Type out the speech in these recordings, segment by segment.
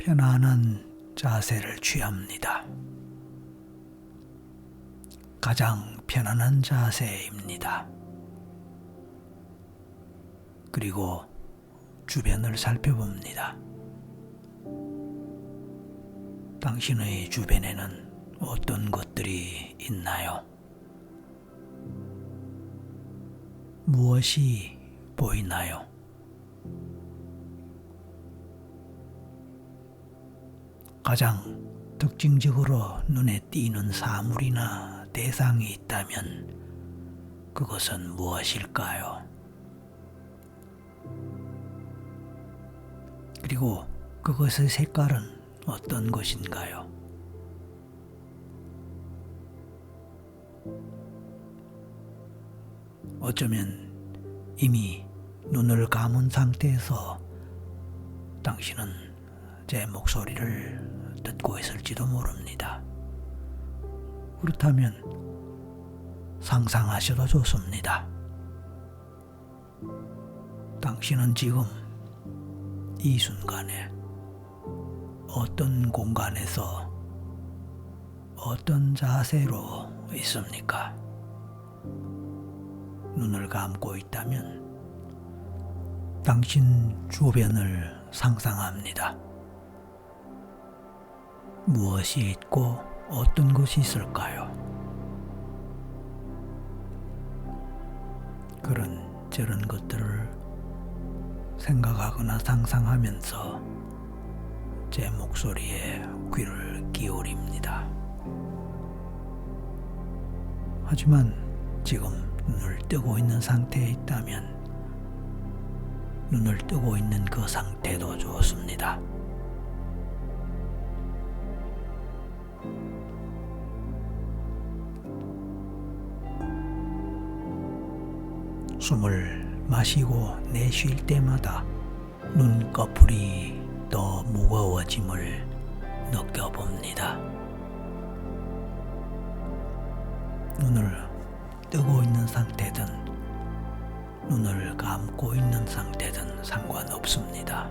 편안한 자세를 취합니다. 가장 편안한 자세입니다. 그리고 주변을 살펴봅니다. 당신의 주변에는 어떤 것들이 있나요? 무엇이 보이나요? 가장 특징적으로 눈에 띄는 사물이나 대상이 있다면 그것은 무엇일까요? 그리고 그것의 색깔은 어떤 것인가요? 어쩌면 이미 눈을 감은 상태에서 당신은 제 목소리를 듣고 있을지도 모릅니다. 그렇다면 상상하셔도 좋습니다. 당신은 지금 이 순간에 어떤 공간에서 어떤 자세로 있습니까? 눈을 감고 있다면 당신 주변을 상상합니다. 무엇이 있고 어떤 것이 있을까요? 그런 저런 것들을 생각하거나 상상하면서 제 목소리에 귀를 기울입니다. 하지만 지금 눈을 뜨고 있는 상태에 있다면 눈을 뜨고 있는 그 상태도 좋습니다. 숨을 마시고 내쉴 때마다 눈꺼풀이 더 무거워짐을 느껴봅니다. 눈을 뜨고 있는 상태든 눈을 감고 있는 상태든 상관없습니다.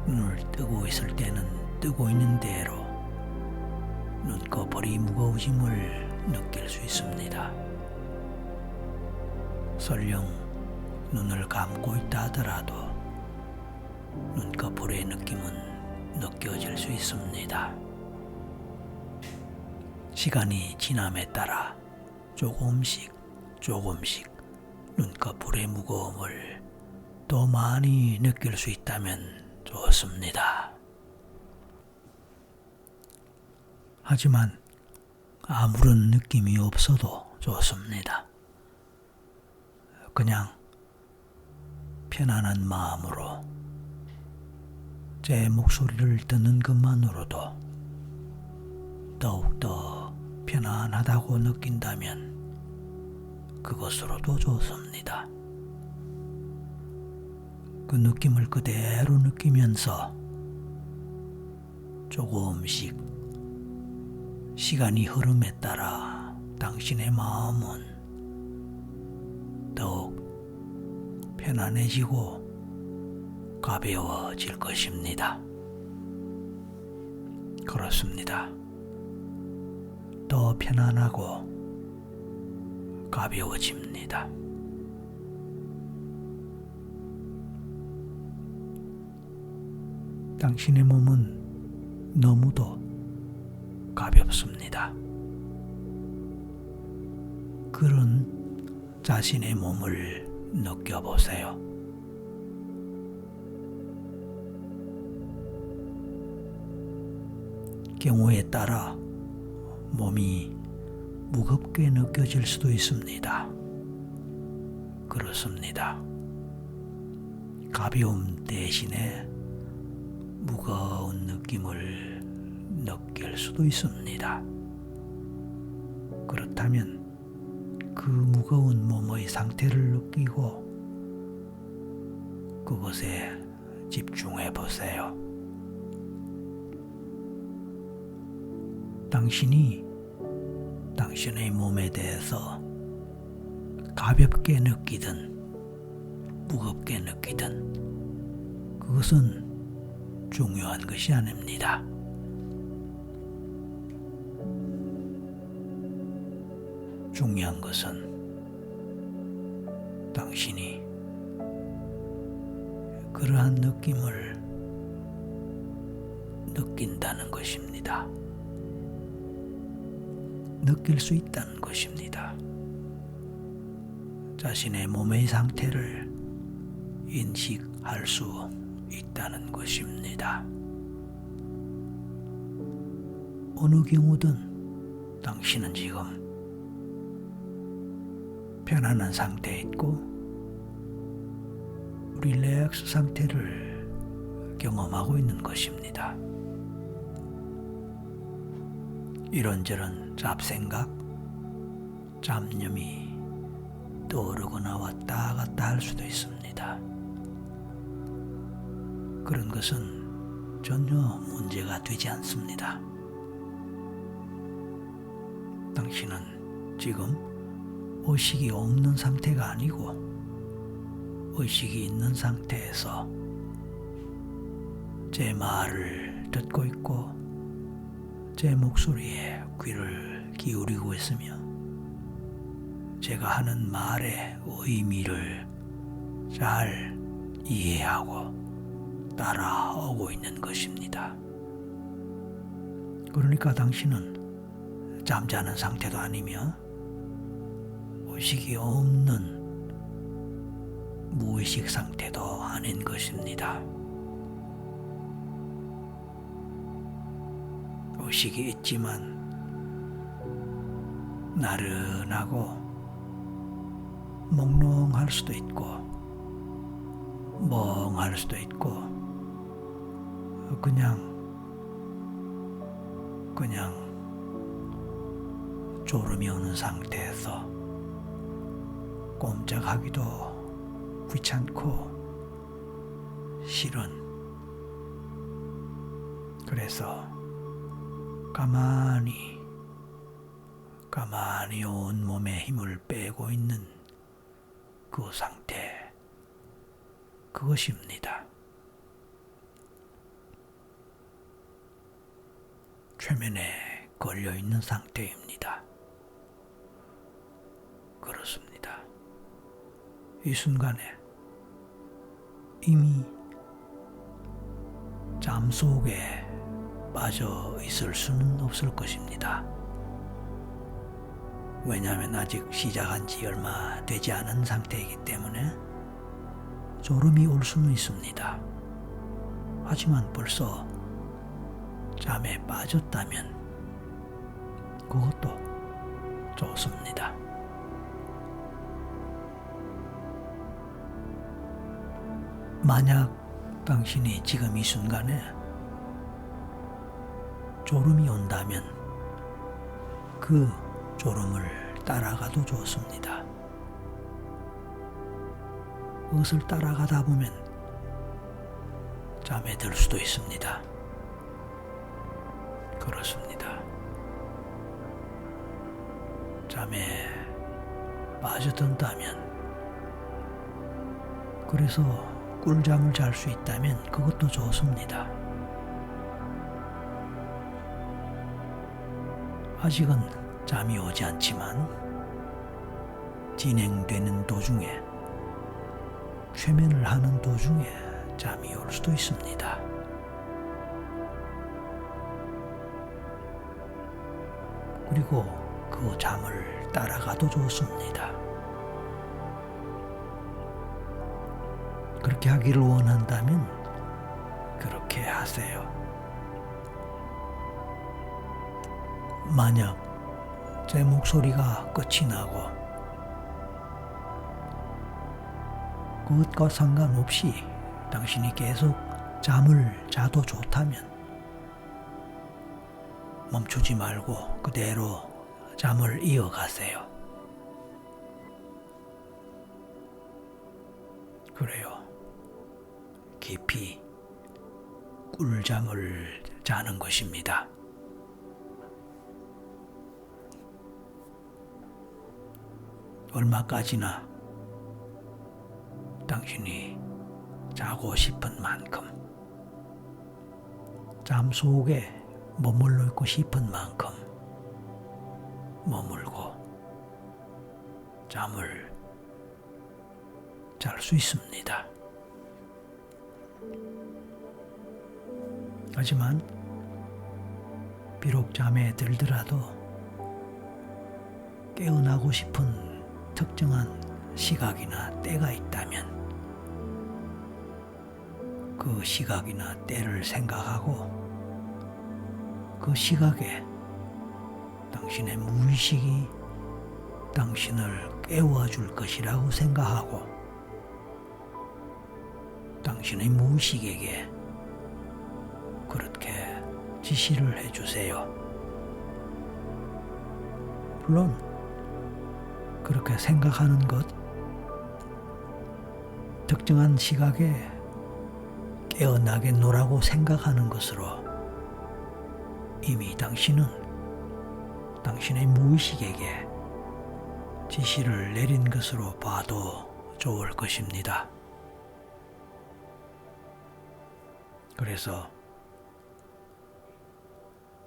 눈을 뜨고 있을 때는 뜨고 있는 대로 눈꺼풀이 무거워짐을 느낄 수 있습니다. 설령 눈을 감고 있다 하더라도 눈꺼풀의 느낌은 느껴질 수 있습니다. 시간이 지남에 따라 조금씩 눈꺼풀의 무거움을 더 많이 느낄 수 있다면 좋습니다. 하지만 아무런 느낌이 없어도 좋습니다. 그냥 편안한 마음으로 제 목소리를 듣는 것만으로도 더욱더 편안하다고 느낀다면 그것으로도 좋습니다. 그 느낌을 그대로 느끼면서 조금씩 시간이 흐름에 따라 당신의 마음은 더욱 편안해지고 가벼워질 것입니다. 그렇습니다. 더 편안하고 가벼워집니다. 당신의 몸은 너무도 가볍습니다. 그런 자신의 몸을 느껴보세요. 경우에 따라 몸이 무겁게 느껴질 수도 있습니다. 그렇습니다. 가벼움 대신에 무거운 느낌을 느낄 수도 있습니다. 그렇다면 그 무거운 몸의 상태를 느끼고 그것에 집중해 보세요. 당신이 당신의 몸에 대해서 가볍게 느끼든 무겁게 느끼든 그것은 중요한 것이 아닙니다. 중요한 것은 당신이 그러한 느낌을 느낀다는 것입니다. 느낄 수 있다는 것입니다. 자신의 몸의 상태를 인식할 수 있다는 것입니다. 어느 경우든 당신은 지금 편안한 상태에 있고 릴렉스 상태를 경험하고 있는 것입니다. 이런저런 잡생각, 잡념이 떠오르거나 왔다 갔다 할 수도 있습니다. 그런 것은 전혀 문제가 되지 않습니다. 당신은 지금 의식이 없는 상태가 아니고 의식이 있는 상태에서 제 말을 듣고 있고 제 목소리에 귀를 기울이고 있으며 제가 하는 말의 의미를 잘 이해하고 따라오고 있는 것입니다. 그러니까 당신은 잠자는 상태도 아니며 의식이 없는 무의식 상태도 아닌 것입니다. 의식이 있지만 나른하고 몽롱할 수도 있고 멍할 수도 있고 그냥 졸음이 오는 상태에서 꼼짝하기도 귀찮고 싫은, 그래서 가만히 온 몸에 힘을 빼고 있는 그 상태, 그것입니다. 최면에 걸려있는 상태입니다. 그렇습니다. 이 순간에 이미 잠 속에 빠져 있을 수는 없을 것입니다. 왜냐하면 아직 시작한 지 얼마 되지 않은 상태이기 때문에 졸음이 올 수는 있습니다. 하지만 벌써 잠에 빠졌다면 그것도 좋습니다. 만약 당신이 지금 이 순간에 졸음이 온다면 그 졸음을 따라가도 좋습니다. 그것을 따라가다 보면 잠에 들 수도 있습니다. 그렇습니다. 잠에 빠져든다면, 그래서 꿀잠을 잘 수 있다면 그것도 좋습니다. 아직은 잠이 오지 않지만 진행되는 도중에, 최면을 하는 도중에 잠이 올 수도 있습니다. 그리고 그 잠을 따라가도 좋습니다. 그렇게 하기를 원한다면 그렇게 하세요. 만약 제 목소리가 끝이 나고 그것과 상관없이 당신이 계속 잠을 자도 좋다면 멈추지 말고 그대로 잠을 이어가세요. 그래요. 깊이 꿀잠을 자는 것입니다. 얼마까지나 당신이 자고 싶은 만큼 잠 속에 머물러 있고 싶은 만큼 머물고 잠을 잘 수 있습니다. 하지만 비록 잠에 들더라도 깨어나고 싶은 특정한 시각이나 때가 있다면 그 시각이나 때를 생각하고 그 시각에 당신의 무의식이 당신을 깨워줄 것이라고 생각하고 당신의 무의식에게 그렇게 지시를 해주세요. 물론 그렇게 생각하는 것, 특정한 시각에 깨어나겠노라고 생각하는 것으로 이미 당신은 당신의 무의식에게 지시를 내린 것으로 봐도 좋을 것입니다. 그래서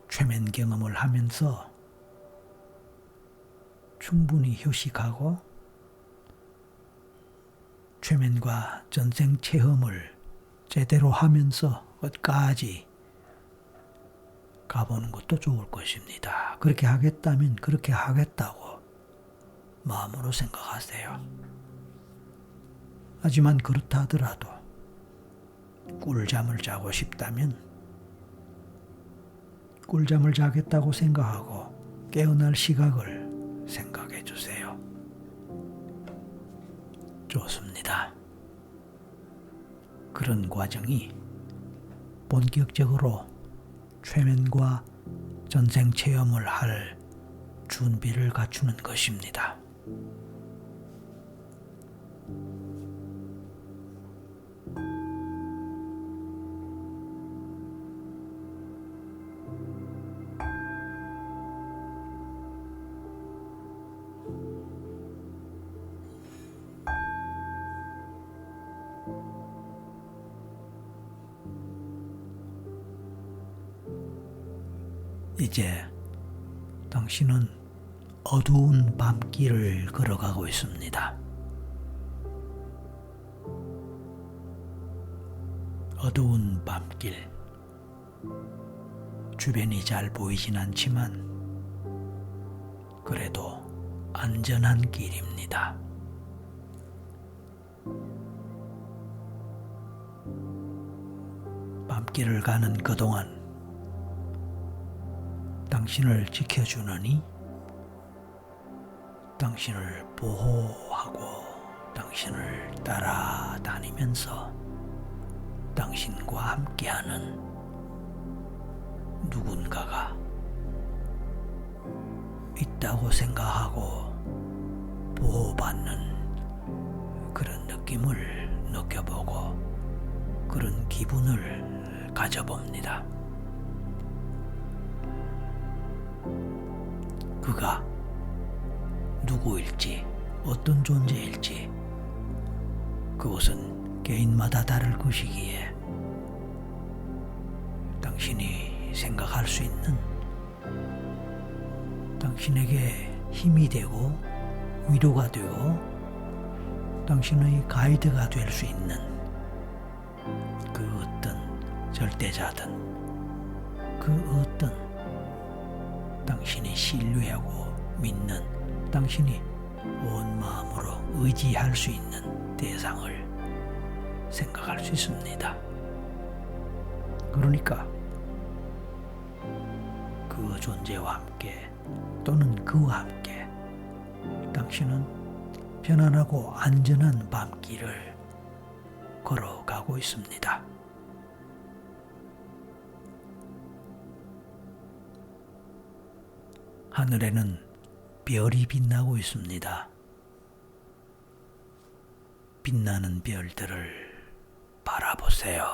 최면 경험을 하면서 충분히 휴식하고 최면과 전생 체험을 제대로 하면서 끝까지 가보는 것도 좋을 것입니다. 그렇게 하겠다면 그렇게 하겠다고 마음으로 생각하세요. 하지만 그렇다 하더라도 꿀잠을 자고 싶다면 꿀잠을 자겠다고 생각하고 깨어날 시각을 생각해 주세요. 좋습니다. 그런 과정이 본격적으로 최면과 전생 체험을 할 준비를 갖추는 것입니다. 이제 당신은 어두운 밤길을 걸어가고 있습니다. 어두운 밤길. 주변이 잘 보이진 않지만 그래도 안전한 길입니다. 밤길을 가는 그동안 당신을 지켜주느니 당신을 보호하고 당신을 따라다니면서 당신과 함께하는 누군가가 있다고 생각하고 보호받는 그런 느낌을 느껴보고 그런 기분을 가져봅니다. 그가 누구일지 어떤 존재일지 그것은 개인마다 다를 것이기에 당신이 생각할 수 있는 당신에게 힘이 되고 위로가 되고 당신의 가이드가 될 수 있는 그 어떤 절대자든 그 어떤 당신이 신뢰하고 믿는 당신이 온 마음으로 의지할 수 있는 대상을 생각할 수 있습니다. 그러니까 그 존재와 함께 또는 그와 함께 당신은 편안하고 안전한 밤길을 걸어가고 있습니다. 하늘에는 별이 빛나고 있습니다. 빛나는 별들을 바라보세요.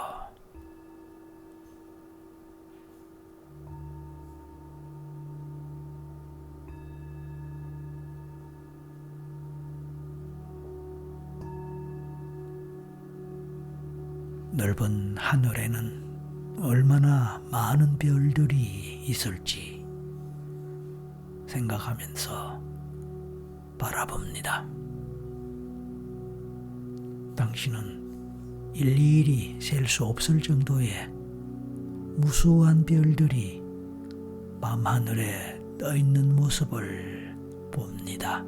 넓은 하늘에는 얼마나 많은 별들이 있을지 생각하면서 바라봅니다. 당신은 일일이 셀 수 없을 정도의 무수한 별들이 밤하늘에 떠 있는 모습을 봅니다.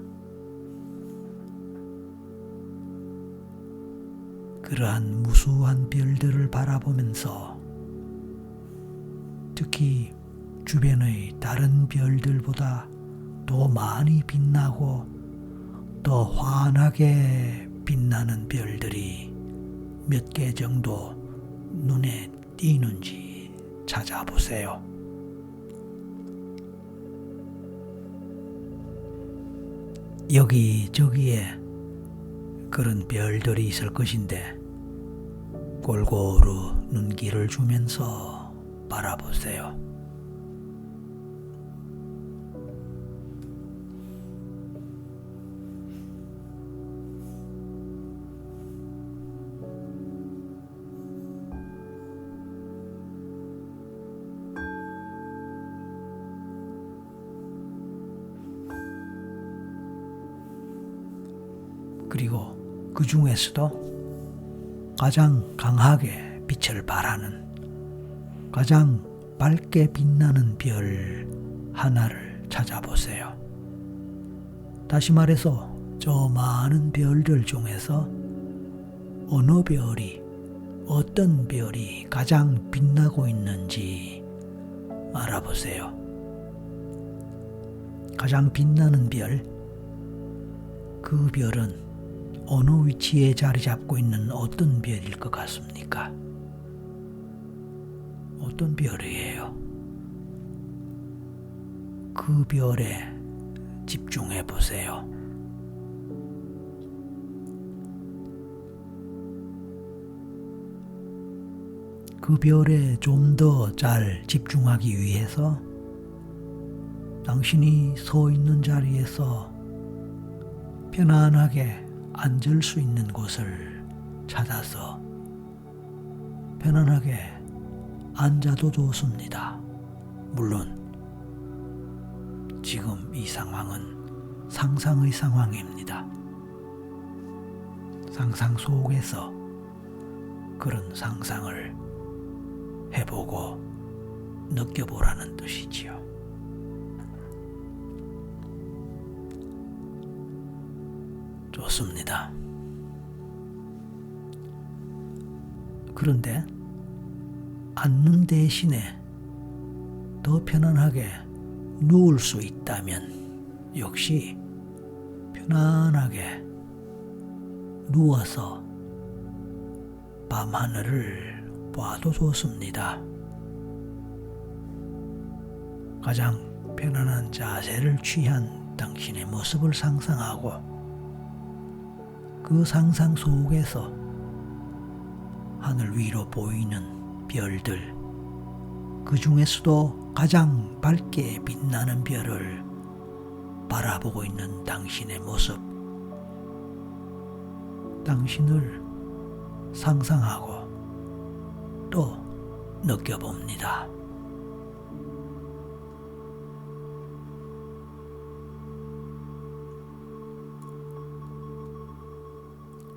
그러한 무수한 별들을 바라보면서 특히 주변의 다른 별들보다 더 많이 빛나고 더 환하게 빛나는 별들이 몇 개 정도 눈에 띄는지 찾아보세요. 여기저기에 그런 별들이 있을 것인데 골고루 눈길을 주면서 바라보세요. 그리고 그 중에서도 가장 강하게 빛을 발하는, 가장 밝게 빛나는 별 하나를 찾아보세요. 다시 말해서 저 많은 별들 중에서 어느 별이, 어떤 별이 가장 빛나고 있는지 알아보세요. 가장 빛나는 별, 그 별은 어느 위치에 자리 잡고 있는 어떤 별일 것 같습니까? 어떤 별이에요? 그 별에 집중해 보세요. 그 별에 좀 더 잘 집중하기 위해서 당신이 서 있는 자리에서 편안하게 앉을 수 있는 곳을 찾아서 편안하게 앉아도 좋습니다. 물론 지금 이 상황은 상상의 상황입니다. 상상 속에서 그런 상상을 해보고 느껴보라는 뜻이지요. 좋습니다. 그런데 앉는 대신에 더 편안하게 누울 수 있다면 역시 편안하게 누워서 밤하늘을 봐도 좋습니다. 가장 편안한 자세를 취한 당신의 모습을 상상하고 그 상상 속에서 하늘 위로 보이는 별들, 그 중에서도 가장 밝게 빛나는 별을 바라보고 있는 당신의 모습, 당신을 상상하고 또 느껴봅니다.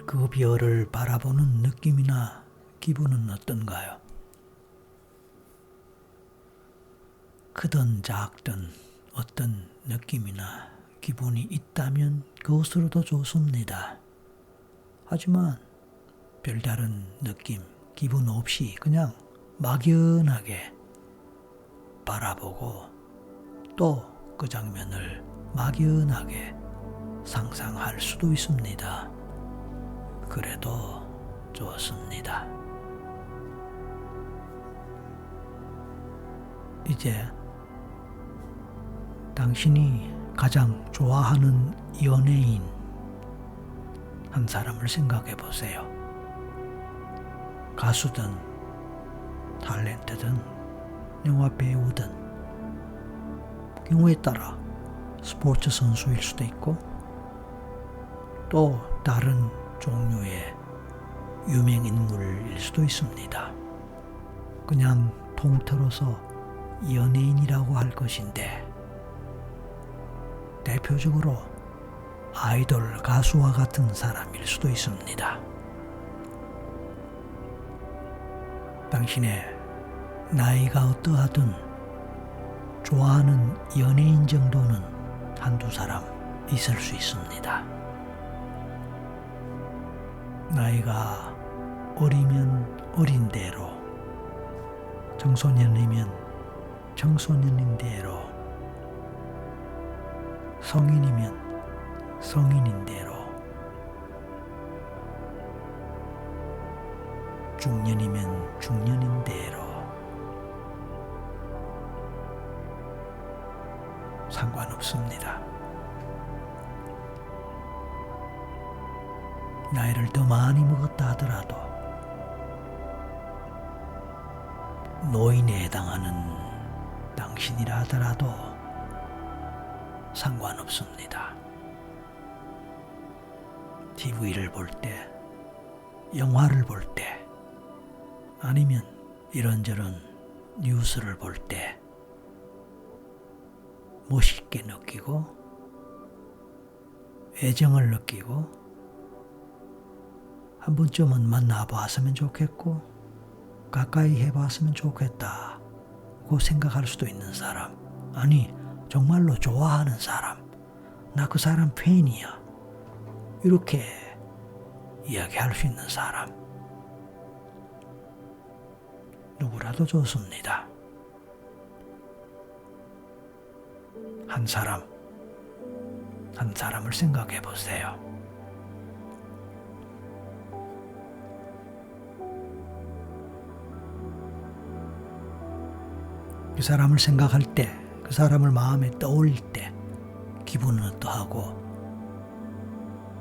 그 별을 바라보는 느낌이나 기분은 어떤가요? 크든 작든 어떤 느낌이나 기분이 있다면 그것으로도 좋습니다. 하지만 별다른 느낌, 기분 없이 그냥 막연하게 바라보고 또 그 장면을 막연하게 상상할 수도 있습니다. 그래도 좋습니다. 이제 당신이 가장 좋아하는 연예인 한 사람을 생각해 보세요. 가수든 탤런트든 영화 배우든 경우에 따라 스포츠 선수일 수도 있고 또 다른 종류의 유명인물일 수도 있습니다. 그냥 통틀어서 연예인이라고 할 것인데 대표적으로 아이돌 가수와 같은 사람일 수도 있습니다. 당신의 나이가 어떠하든 좋아하는 연예인 정도는 한두 사람 있을 수 있습니다. 나이가 어리면 어린 대로, 청소년이면 청소년인 대로, 성인이면 성인인 대로, 중년이면 중년인 대로 상관없습니다. 나이를 더 많이 먹었다 하더라도 노인에 해당하는 당신이라 하더라도 상관없습니다. TV를 볼 때, 영화를 볼 때, 아니면 이런저런 뉴스를 볼 때 멋있게 느끼고 애정을 느끼고 한 번쯤은 만나봤으면 좋겠고 가까이 해봤으면 좋겠다고 생각할 수도 있는 사람, 아니 정말로 좋아하는 사람, 나 그 사람 팬이야, 이렇게 이야기할 수 있는 사람, 누구라도 좋습니다. 한 사람을 생각해 보세요. 그 사람을 생각할 때, 그 사람을 마음에 떠올릴 때 기분은 어떠하고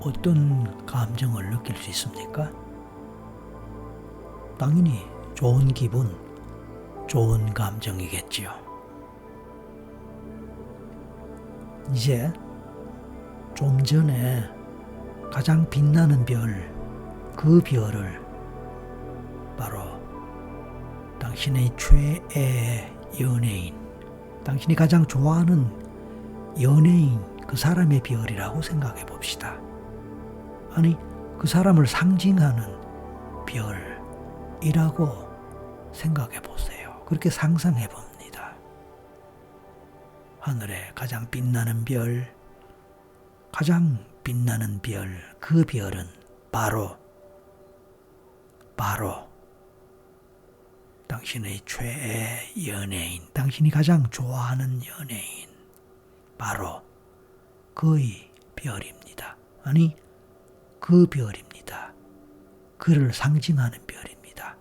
어떤 감정을 느낄 수 있습니까? 당연히 좋은 기분, 좋은 감정이겠지요. 이제 좀 전에 가장 빛나는 별, 그 별을 바로 당신의 최애 연예인, 당신이 가장 좋아하는 연예인, 그 사람의 별이라고 생각해 봅시다. 아니, 그 사람을 상징하는 별이라고 생각해 보세요. 그렇게 상상해 봅니다. 하늘에 가장 빛나는 별, 가장 빛나는 별, 그 별은 바로 당신의 최애 연예인, 당신이 가장 좋아하는 연예인, 바로 그의 별입니다. 아니, 그 별입니다. 그를 상징하는 별입니다.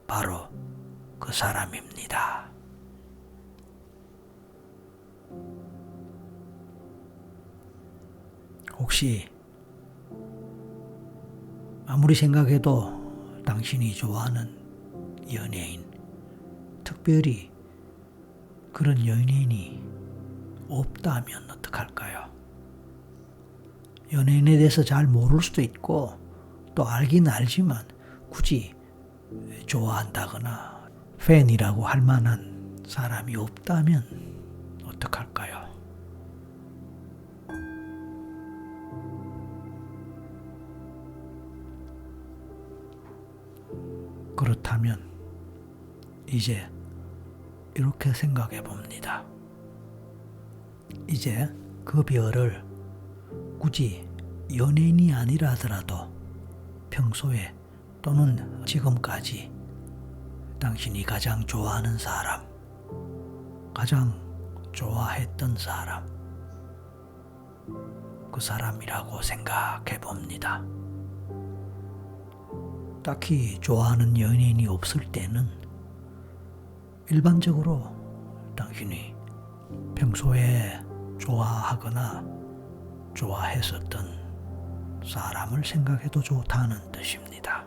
바로 그 사람입니다. 혹시 아무리 생각해도 당신이 좋아하는 연예인, 특별히 그런 연예인이 없다면 어떡할까요? 연예인에 대해서 잘 모를 수도 있고 또 알긴 알지만 굳이 좋아한다거나 팬이라고 할 만한 사람이 없다면 어떡할까요? 그렇다면 이제 이렇게 생각해 봅니다. 이제 그 별을 굳이 연예인이 아니라 하더라도 평소에 또는 지금까지 당신이 가장 좋아하는 사람, 가장 좋아했던 사람, 그 사람이라고 생각해 봅니다. 딱히 좋아하는 연예인이 없을 때는 일반적으로 당신이 평소에 좋아하거나 좋아했었던 사람을 생각해도 좋다는 뜻입니다.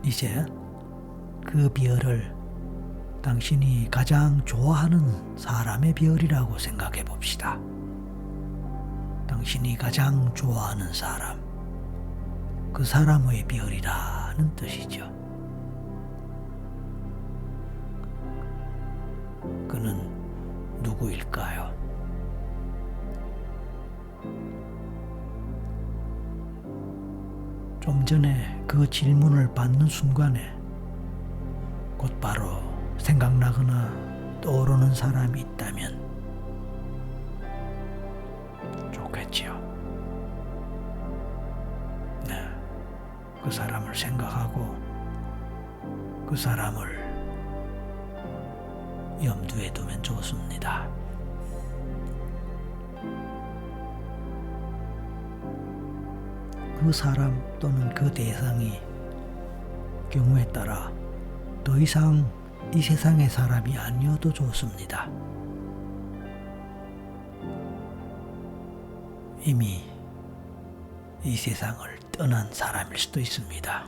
이제 그 별을 당신이 가장 좋아하는 사람의 별이라고 생각해 봅시다. 당신이 가장 좋아하는 사람, 그 사람의 별이라는 뜻이죠. 그는 누구일까요? 좀 전에 그 질문을 받는 순간에 곧바로 생각나거나 떠오르는 사람이 있다면 좋겠지요. 네, 그 사람을 생각하고 그 사람을 염두에 두면 좋습니다. 그 사람 또는 그 대상이 경우에 따라 더 이상 이 세상의 사람이 아니어도 좋습니다. 이미 이 세상을 떠난 사람일 수도 있습니다.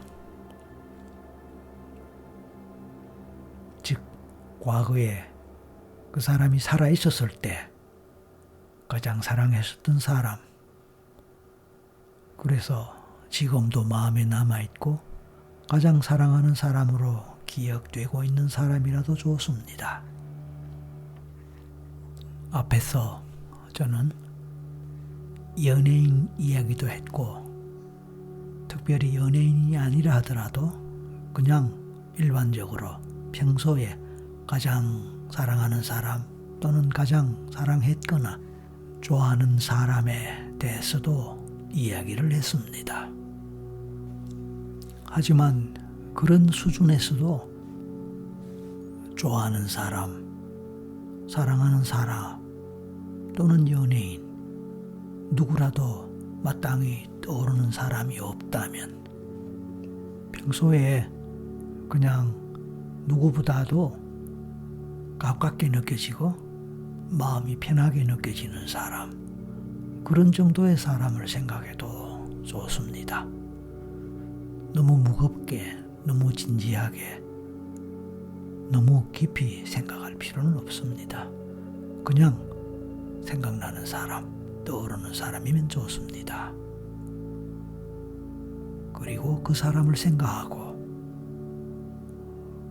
즉, 과거에 그 사람이 살아 있었을 때 가장 사랑했었던 사람, 그래서 지금도 마음에 남아있고 가장 사랑하는 사람으로 기억되고 있는 사람이라도 좋습니다. 앞에서 저는 연예인 이야기도 했고, 특별히 연예인이 아니라 하더라도 그냥 일반적으로 평소에 가장 사랑하는 사람 또는 가장 사랑했거나 좋아하는 사람에 대해서도 이야기를 했습니다. 하지만 그런 수준에서도 좋아하는 사람, 사랑하는 사람 또는 연예인, 누구라도 마땅히 떠오르는 사람이 없다면 평소에 그냥 누구보다도 가깝게 느껴지고 마음이 편하게 느껴지는 사람, 그런 정도의 사람을 생각해도 좋습니다. 너무 무겁게, 너무 진지하게, 너무 깊이 생각할 필요는 없습니다. 그냥 생각나는 사람, 떠오르는 사람이면 좋습니다. 그리고 그 사람을 생각하고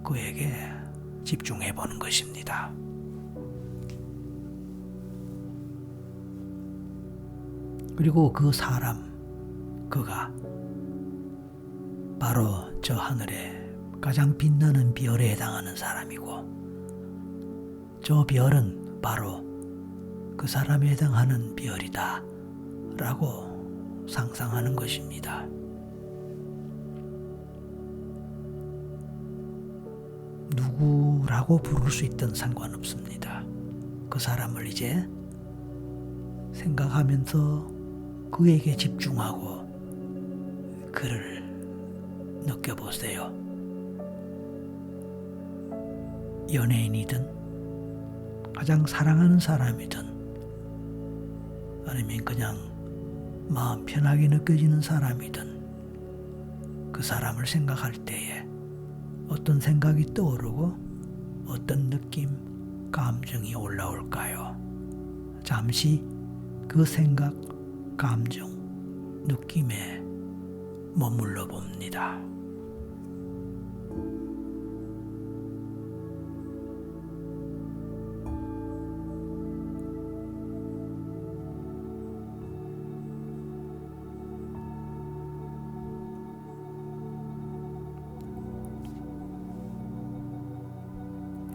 그에게 집중해 보는 것입니다. 그리고 그 사람, 그가 바로 저 하늘에 가장 빛나는 별에 해당하는 사람이고, 저 별은 바로 그 사람에 해당하는 별이다 라고 상상하는 것입니다. 누구라고 부를 수 있든 상관없습니다. 그 사람을 이제 생각하면서 그에게 집중하고 그를 느껴보세요. 연예인이든 가장 사랑하는 사람이든 아니면 그냥 마음 편하게 느껴지는 사람이든 그 사람을 생각할 때에 어떤 생각이 떠오르고 어떤 느낌, 감정이 올라올까요? 잠시 그 생각, 감정, 느낌에 머물러 봅니다.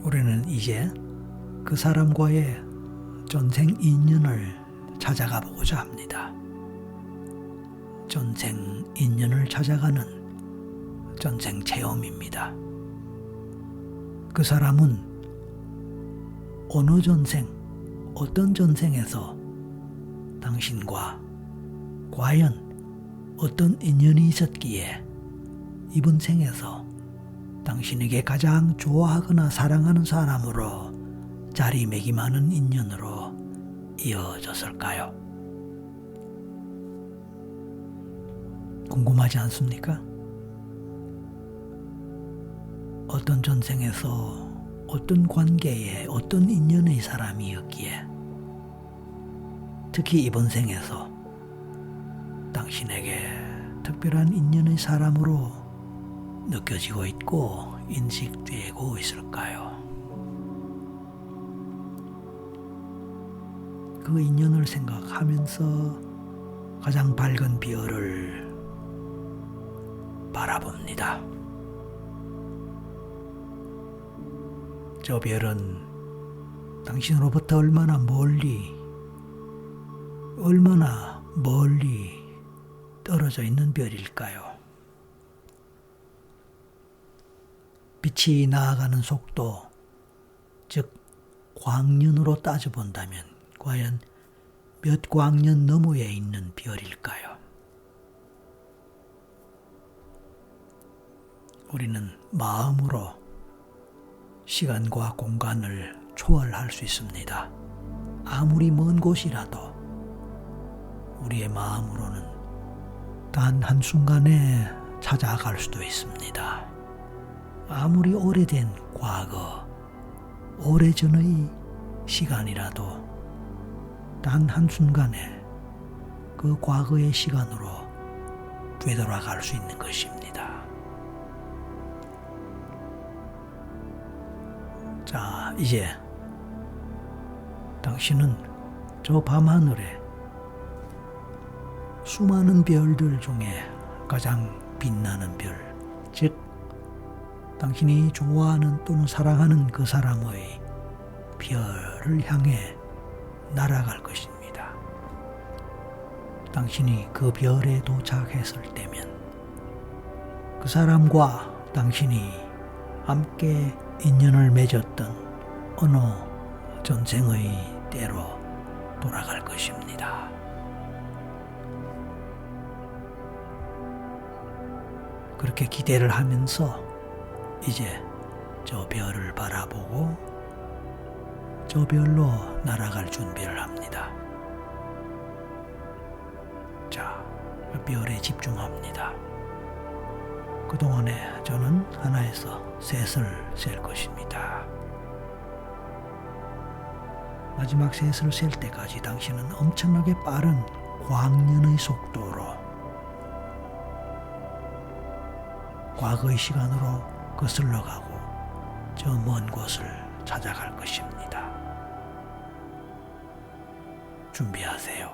우리는 이제 그 사람과의 전생 인연을 찾아가 보고자 합니다. 전생 인연을 찾아가는 전생 체험입니다. 그 사람은 어느 전생, 어떤 전생에서 당신과 과연 어떤 인연이 있었기에 이번 생에서 당신에게 가장 좋아하거나 사랑하는 사람으로 자리매김하는 인연으로 이어졌을까요? 궁금하지 않습니까? 어떤 전생에서 어떤 관계에 어떤 인연의 사람이었기에 특히 이번 생에서 당신에게 특별한 인연의 사람으로 느껴지고 있고 인식되고 있을까요? 그 인연을 생각하면서 가장 밝은 별을 바라봅니다. 저 별은 당신으로부터 얼마나 멀리 떨어져 있는 별일까요? 빛이 나아가는 속도, 즉 광년으로 따져본다면 과연 몇 광년 너머에 있는 별일까요? 우리는 마음으로 시간과 공간을 초월할 수 있습니다. 아무리 먼 곳이라도 우리의 마음으로는 단 한순간에 찾아갈 수도 있습니다. 아무리 오래된 과거, 오래전의 시간이라도 단 한순간에 그 과거의 시간으로 되돌아갈 수 있는 것입니다. 자, 이제 당신은 저 밤하늘에 수많은 별들 중에 가장 빛나는 별, 즉 당신이 좋아하는 또는 사랑하는 그 사람의 별을 향해 날아갈 것입니다. 당신이 그 별에 도착했을 때면 그 사람과 당신이 함께 인연을 맺었던 어느 전생의 때로 돌아갈 것입니다. 그렇게 기대를 하면서 이제 저 별을 바라보고 저 별로 날아갈 준비를 합니다. 자, 별에 집중합니다. 그동안에 저는 하나에서 셋을 셀 것입니다. 마지막 셋을 셀 때까지 당신은 엄청나게 빠른 광년의 속도로 과거의 시간으로 거슬러 가고 저 먼 곳을 찾아갈 것입니다. 준비하세요.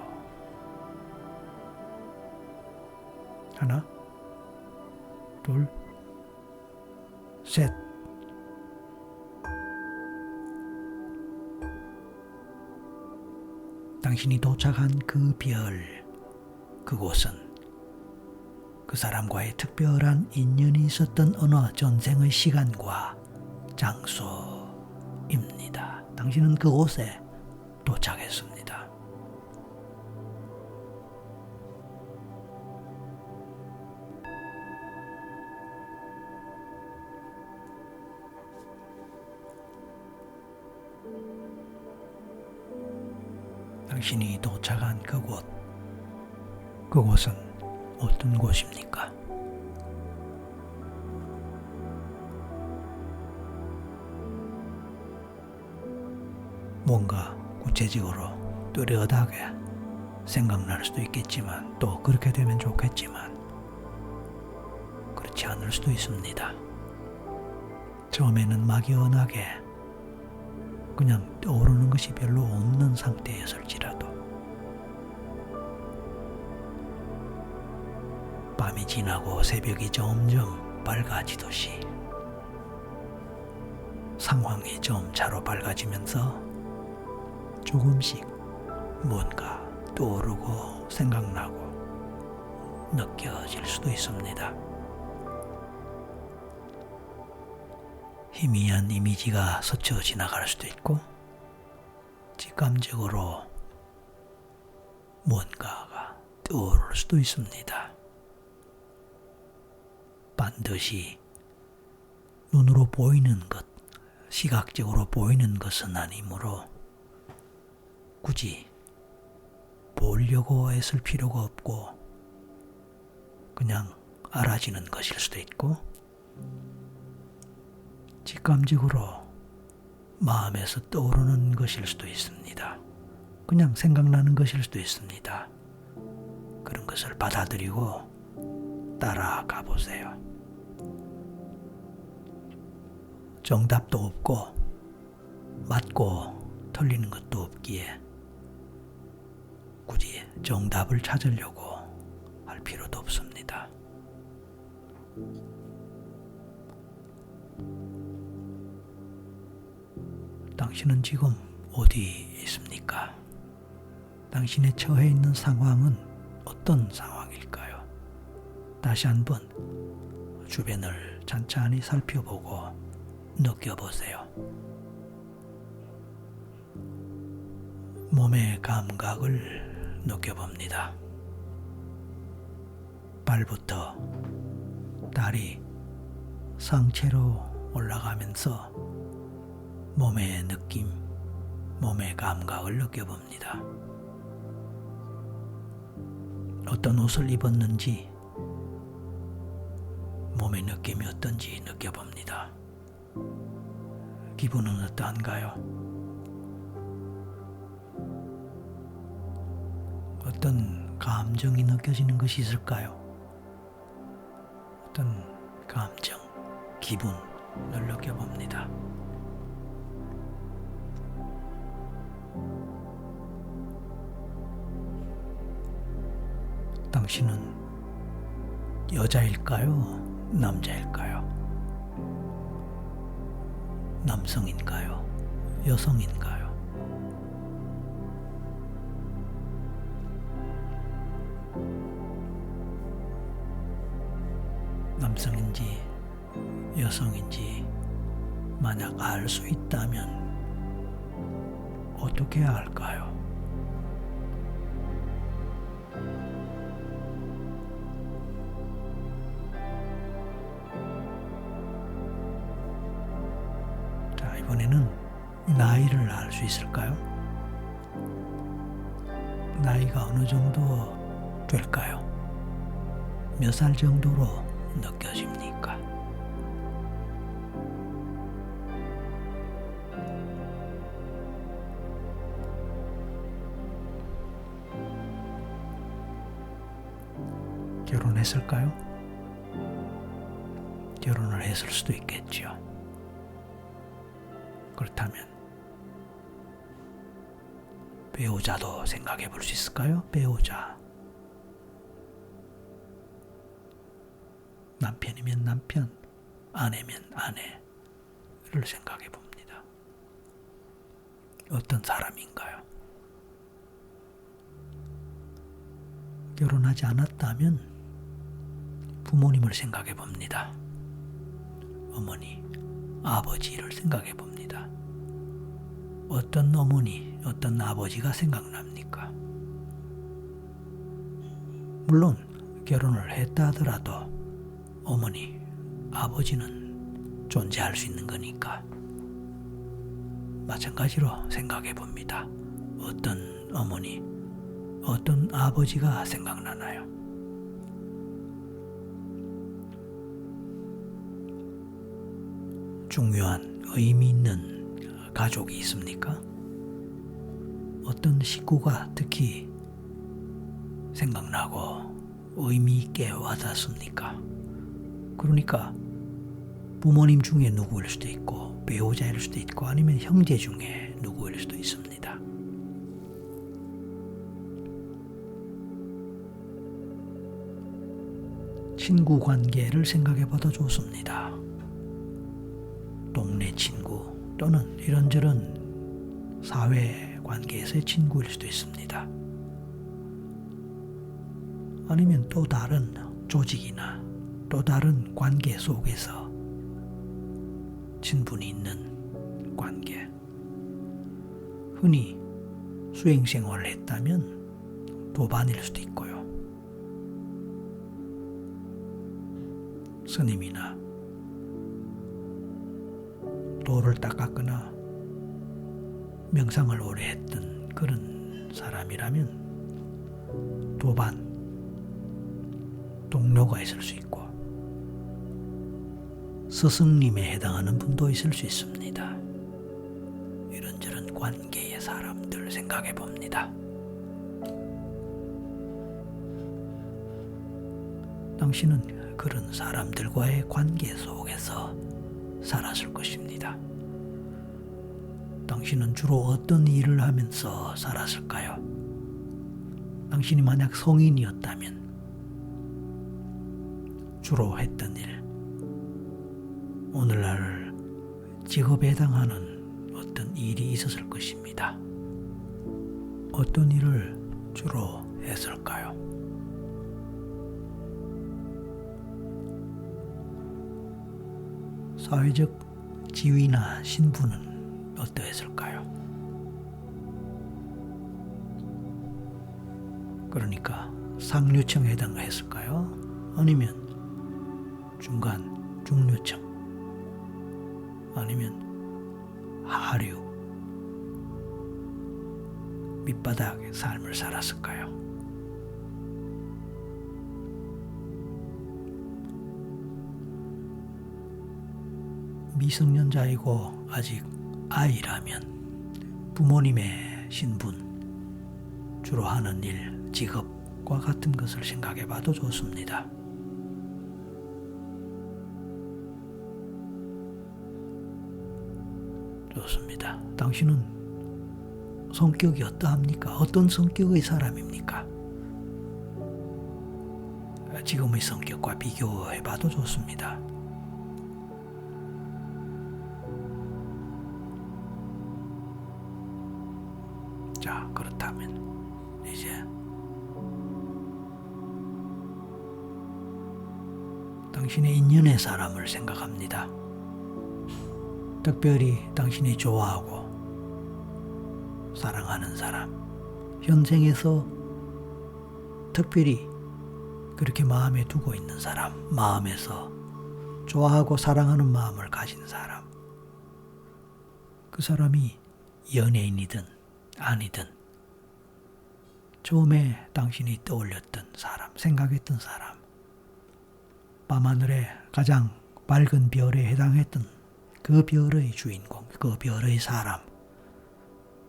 하나, 둘, 셋. 당신이 도착한 그 별, 그곳은 그 사람과의 특별한 인연이 있었던 어느 전생의 시간과 장소입니다. 당신은 그곳에 도착했습니다. 당신이 도착한 그곳은 어떤 곳입니까? 뭔가 구체적으로 뚜렷하게 생각날 수도 있겠지만 또 그렇게 되면 좋겠지만 그렇지 않을 수도 있습니다. 처음에는 막연하게 그냥 떠오르는 것이 별로 없는 상태였을지라도 밤이 지나고 새벽이 점점 밝아지듯이 상황이 점차로 밝아지면서 조금씩 뭔가 떠오르고 생각나고 느껴질 수도 있습니다. 희미한 이미지가 스쳐 지나갈 수도 있고 직감적으로 뭔가가 떠오를 수도 있습니다. 반드시 눈으로 보이는 것, 시각적으로 보이는 것은 아니므로 굳이 보려고 애쓸 필요가 없고 그냥 알아지는 것일 수도 있고 직감적으로 마음에서 떠오르는 것일 수도 있습니다. 그냥 생각나는 것일 수도 있습니다. 그런 것을 받아들이고 따라가 보세요. 정답도 없고 맞고 틀리는 것도 없기에 굳이 정답을 찾으려고 할 필요도 없습니다. 당신은 지금 어디 있습니까? 당신의 처해 있는 상황은 어떤 상황일까요? 다시 한번 주변을 찬찬히 살펴보고 느껴보세요. 몸의 감각을 느껴봅니다. 발부터 다리, 상체로 올라가면서 몸의 느낌, 몸의 감각을 느껴봅니다. 어떤 옷을 입었는지, 몸의 느낌이 어떤지 느껴봅니다. 기분은 어떠한가요? 어떤 감정이 느껴지는 것이 있을까요? 어떤 감정, 기분을 느껴봅니다. 당신은 여자일까요? 남자일까요? 남성인가요? 여성인가요? 남성인지 여성인지 만약 알 수 있다면 어떻게 알까요? 자, 이번에는 나이를 알 수 있을까요? 나이가 어느 정도 될까요? 몇 살 정도로 느껴집니까? 결혼했을까요? 결혼을 했을 수도 있겠죠. 그렇다면 배우자도 생각해 볼 수 있을까요? 배우자. 남편이면 남편, 아내면 아내를 생각해 봅니다. 어떤 사람인가요? 결혼하지 않았다면 부모님을 생각해 봅니다. 어머니, 아버지를 생각해 봅니다. 어떤 어머니, 어떤 아버지가 생각납니까? 물론 결혼을 했다 하더라도 어머니, 아버지는 존재할 수 있는 거니까 마찬가지로 생각해 봅니다. 어떤 어머니, 어떤 아버지가 생각나나요? 중요한 의미 있는 가족이 있습니까? 어떤 식구가 특히 생각나고 의미 있게 와닿습니까? 그러니까 부모님 중에 누구일 수도 있고 배우자일 수도 있고 아니면 형제 중에 누구일 수도 있습니다. 친구 관계를 생각해 봐도 좋습니다. 동네 친구 또는 이런저런 사회 관계에서의 친구일 수도 있습니다. 아니면 또 다른 조직이나 또 다른 관계 속에서 친분이 있는 관계. 흔히 수행생활을 했다면 도반일 수도 있고요. 스님이나 도를 닦았거나 명상을 오래 했던 그런 사람이라면 도반, 동료가 있을 수 있고 스승님에 해당하는 분도 있을 수 있습니다. 이런저런 관계의 사람들 생각해 봅니다. 당신은 그런 사람들과의 관계 속에서 살았을 것입니다. 당신은 주로 어떤 일을 하면서 살았을까요? 당신이 만약 성인이었다면 주로 했던 일, 오늘날 직업에 해당하는 어떤 일이 있었을 것입니다. 어떤 일을 주로 했을까요? 사회적 지위나 신분은 어떠했을까요? 그러니까 상류층에 해당했을까요? 아니면 중간, 중류층, 아니면 하류, 밑바닥의 삶을 살았을까요? 미성년자이고 아직 아이라면 부모님의 신분, 주로 하는 일, 직업과 같은 것을 생각해 봐도 좋습니다. 좋습니다. 당신은 성격이 어떠합니까? 어떤 성격의 사람입니까? 지금의 성격과 비교해 봐도 좋습니다. 자, 그렇다면 이제 당신의 인연의 사람을 생각합니다. 특별히 당신이 좋아하고 사랑하는 사람, 현생에서 특별히 그렇게 마음에 두고 있는 사람, 마음에서 좋아하고 사랑하는 마음을 가진 사람, 그 사람이 연예인이든 아니든 처음에 당신이 떠올렸던 사람, 생각했던 사람, 밤하늘의 가장 밝은 별에 해당했던 그 별의 주인공, 그 별의 사람,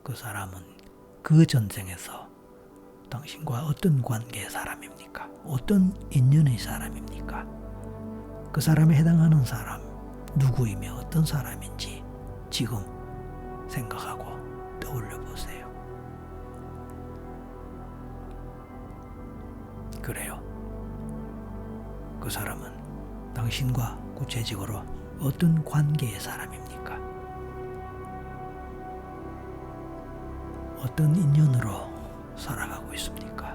그 사람은 그 전생에서 당신과 어떤 관계의 사람입니까? 어떤 인연의 사람입니까? 그 사람에 해당하는 사람, 누구이며 어떤 사람인지 지금 생각하고 떠올려 보세요. 그래요. 그 사람은 당신과 구체적으로 어떤 관계의 사람입니까? 어떤 인연으로 살아가고 있습니까?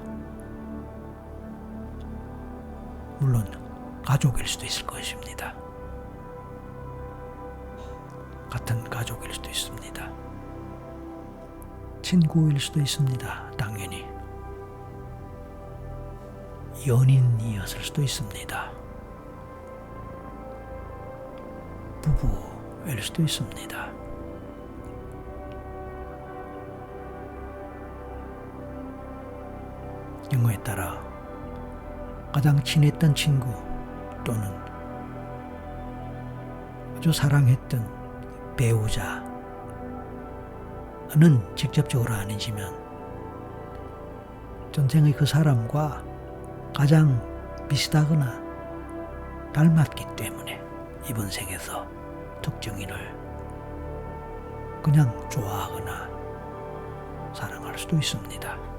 물론 가족일 수도 있을 것입니다. 같은 가족일 수도 있습니다. 친구일 수도 있습니다. 당연히. 연인이었을 수도 있습니다. 부부일 수도 있습니다. 경우에 따라 가장 친했던 친구 또는 아주 사랑했던 배우자는 직접적으로 아니지만 전생의 그 사람과 가장 비슷하거나 닮았기 때문에 이번 생에서 특정인을 그냥 좋아하거나 사랑할 수도 있습니다.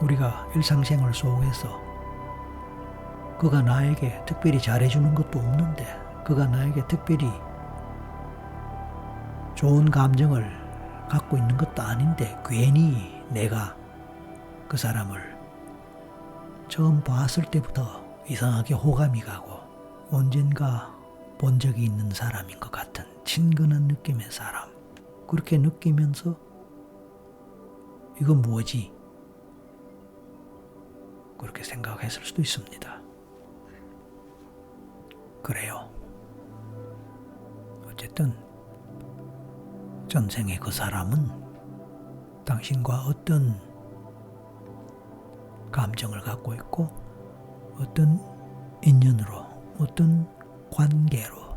우리가 일상생활 속에서 그가 나에게 특별히 잘해주는 것도 없는데, 그가 나에게 특별히 좋은 감정을 갖고 있는 것도 아닌데 괜히 내가 그 사람을 처음 봤을 때부터 이상하게 호감이 가고 언젠가 본 적이 있는 사람인 것 같은 친근한 느낌의 사람, 그렇게 느끼면서 이건 뭐지? 그렇게 생각했을 수도 있습니다. 그래요. 어쨌든 전생의 그 사람은 당신과 어떤 감정을 갖고 있고 어떤 인연으로 어떤 관계로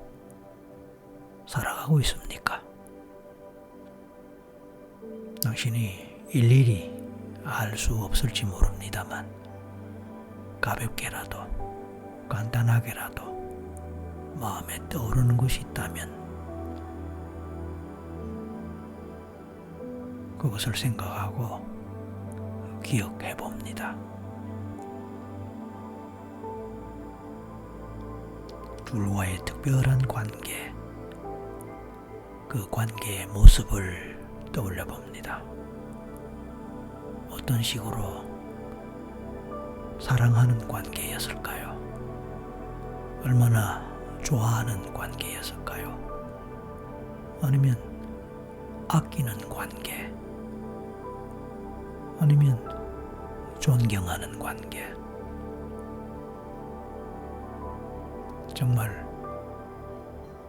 살아가고 있습니까? 당신이 일일이 알 수 없을지 모릅니다만 가볍게라도 간단하게라도 마음에 떠오르는 것이 있다면 그것을 생각하고 기억해 봅니다. 둘과의 특별한 관계, 그 관계의 모습을 떠올려 봅니다. 어떤 식으로 사랑하는 관계였을까요? 얼마나 좋아하는 관계였을까요? 아니면 아끼는 관계? 아니면 존경하는 관계? 정말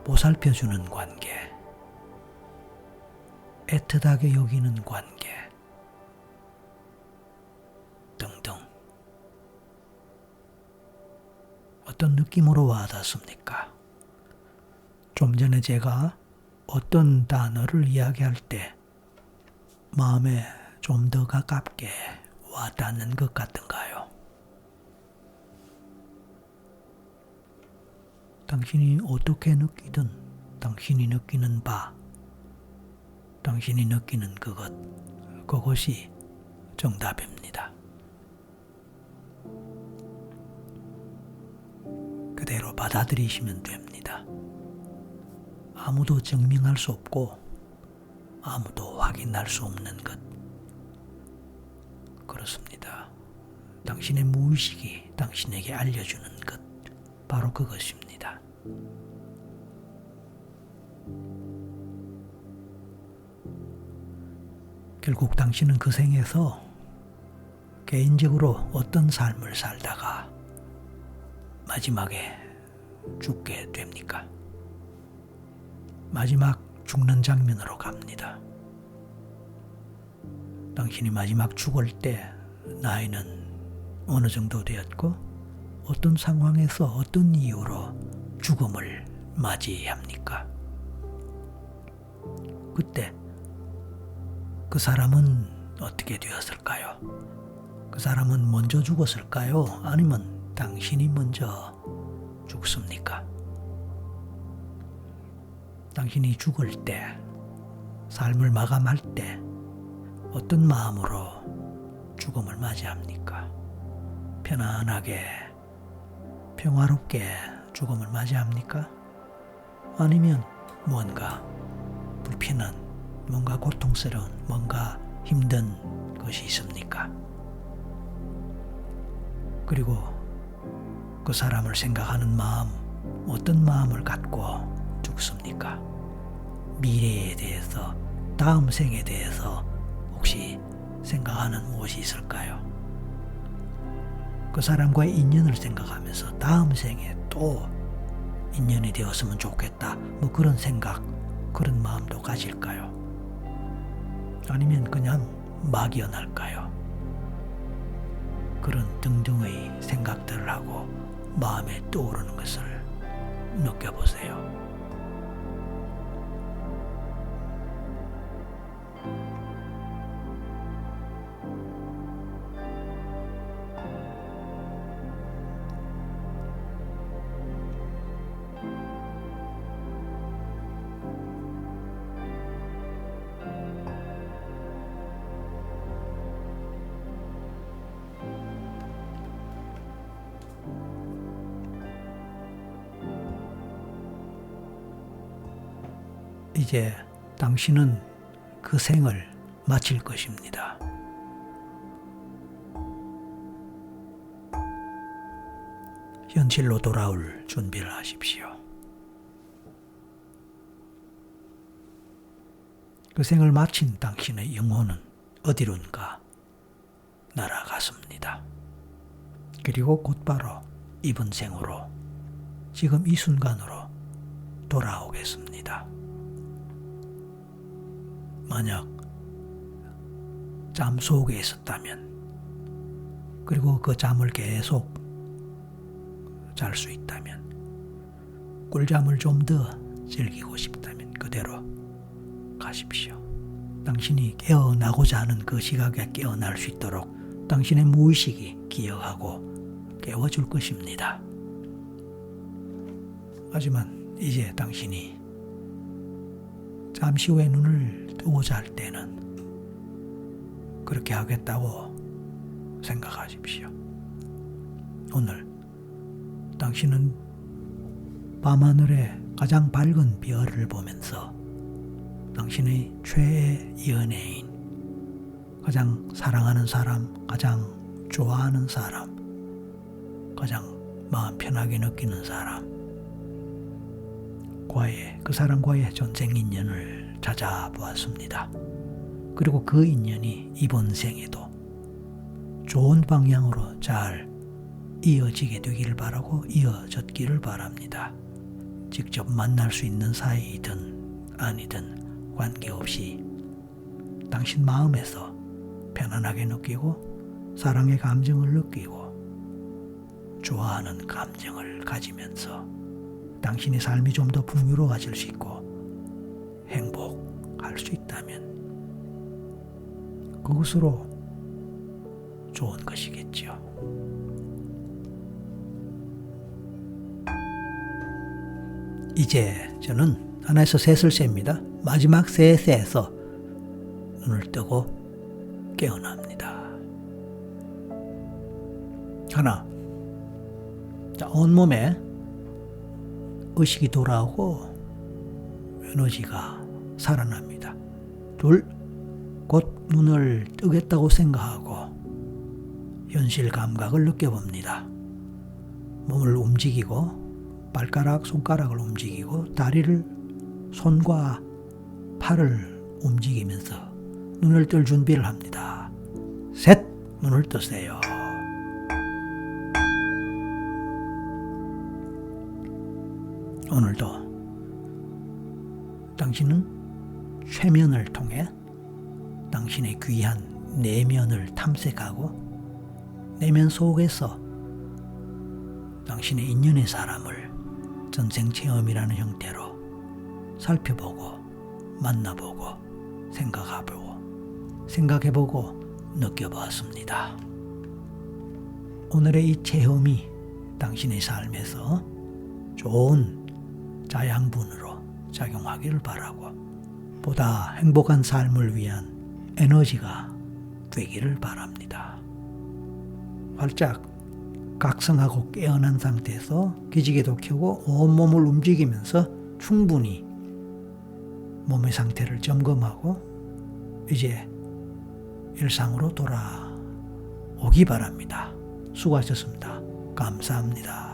보살펴주는 관계, 애틋하게 여기는 관계 등등 어떤 느낌으로 와닿습니까? 좀 전에 제가 어떤 단어를 이야기할 때 마음에 좀 더 가깝게 와닿는 것 같은가요? 당신이 어떻게 느끼든 당신이 느끼는 바, 당신이 느끼는 그것이 정답입니다. 그대로 받아들이시면 됩니다. 아무도 증명할 수 없고 아무도 확인할 수 없는 것. 그렇습니다. 당신의 무의식이 당신에게 알려주는 것, 바로 그것입니다. 결국 당신은 그 생에서 개인적으로 어떤 삶을 살다가 마지막에 죽게 됩니까? 마지막 죽는 장면으로 갑니다. 당신이 마지막 죽을 때 나이는 어느 정도 되었고 어떤 상황에서 어떤 이유로 죽음을 맞이합니까? 그때 그 사람은 어떻게 되었을까요? 그 사람은 먼저 죽었을까요? 아니면 당신이 먼저 죽습니까? 당신이 죽을 때, 삶을 마감할 때 어떤 마음으로 죽음을 맞이합니까? 편안하게, 평화롭게 죽음을 맞이합니까? 아니면 뭔가 불편한, 뭔가 고통스러운, 뭔가 힘든 것이 있습니까? 그리고 그 사람을 생각하는 마음, 어떤 마음을 갖고 죽습니까? 미래에 대해서, 다음 생에 대해서 혹시 생각하는 무엇이 있을까요? 그 사람과의 인연을 생각하면서 다음 생에 또 인연이 되었으면 좋겠다, 뭐 그런 생각, 그런 마음도 가질까요? 아니면 그냥 막연할까요? 그런 등등의 생각들을 하고 마음에 떠오르는 것을 느껴보세요. 이제 당신은 그 생을 마칠 것입니다. 현실로 돌아올 준비를 하십시오. 그 생을 마친 당신의 영혼은 어디론가 날아갔습니다. 그리고 곧바로 이번 생으로, 지금 이 순간으로 돌아오겠습니다. 만약 잠 속에 있었다면, 그리고 그 잠을 계속 잘 수 있다면, 꿀잠을 좀 더 즐기고 싶다면 그대로 가십시오. 당신이 깨어나고자 하는 그 시각에 깨어날 수 있도록 당신의 무의식이 기억하고 깨워줄 것입니다. 하지만 이제 당신이 잠시 후에 눈을 뜨고자 할 때는 그렇게 하겠다고 생각하십시오. 오늘 당신은 밤하늘의 가장 밝은 별을 보면서 당신의 최애 연예인, 가장 사랑하는 사람, 가장 좋아하는 사람, 가장 마음 편하게 느끼는 사람, 그 사람과의 전생 인연을 찾아보았습니다. 그리고 그 인연이 이번 생에도 좋은 방향으로 잘 이어지게 되기를 바라고 이어졌기를 바랍니다. 직접 만날 수 있는 사이이든 아니든 관계없이 당신 마음에서 편안하게 느끼고 사랑의 감정을 느끼고 좋아하는 감정을 가지면서 당신의 삶이 좀 더 풍요로워질 수 있고 행복할 수 있다면 그것으로 좋은 것이겠죠. 이제 저는 하나에서 셋을 셉니다. 마지막 셋에서 눈을 뜨고 깨어납니다. 하나, 자, 온몸에 의식이 돌아오고 에너지가 살아납니다. 둘, 곧 눈을 뜨겠다고 생각하고 현실 감각을 느껴봅니다. 몸을 움직이고 발가락, 손가락을 움직이고 다리를, 손과 팔을 움직이면서 눈을 뜰 준비를 합니다. 셋, 눈을 뜨세요. 오늘도 당신은 최면을 통해 당신의 귀한 내면을 탐색하고 내면 속에서 당신의 인연의 사람을 전생 체험이라는 형태로 살펴보고 만나보고 생각해보고 느껴보았습니다. 오늘의 이 체험이 당신의 삶에서 좋은 자양분으로 작용하기를 바라고 보다 행복한 삶을 위한 에너지가 되기를 바랍니다. 활짝 각성하고 깨어난 상태에서 기지개도 켜고 온몸을 움직이면서 충분히 몸의 상태를 점검하고 이제 일상으로 돌아오기 바랍니다. 수고하셨습니다. 감사합니다.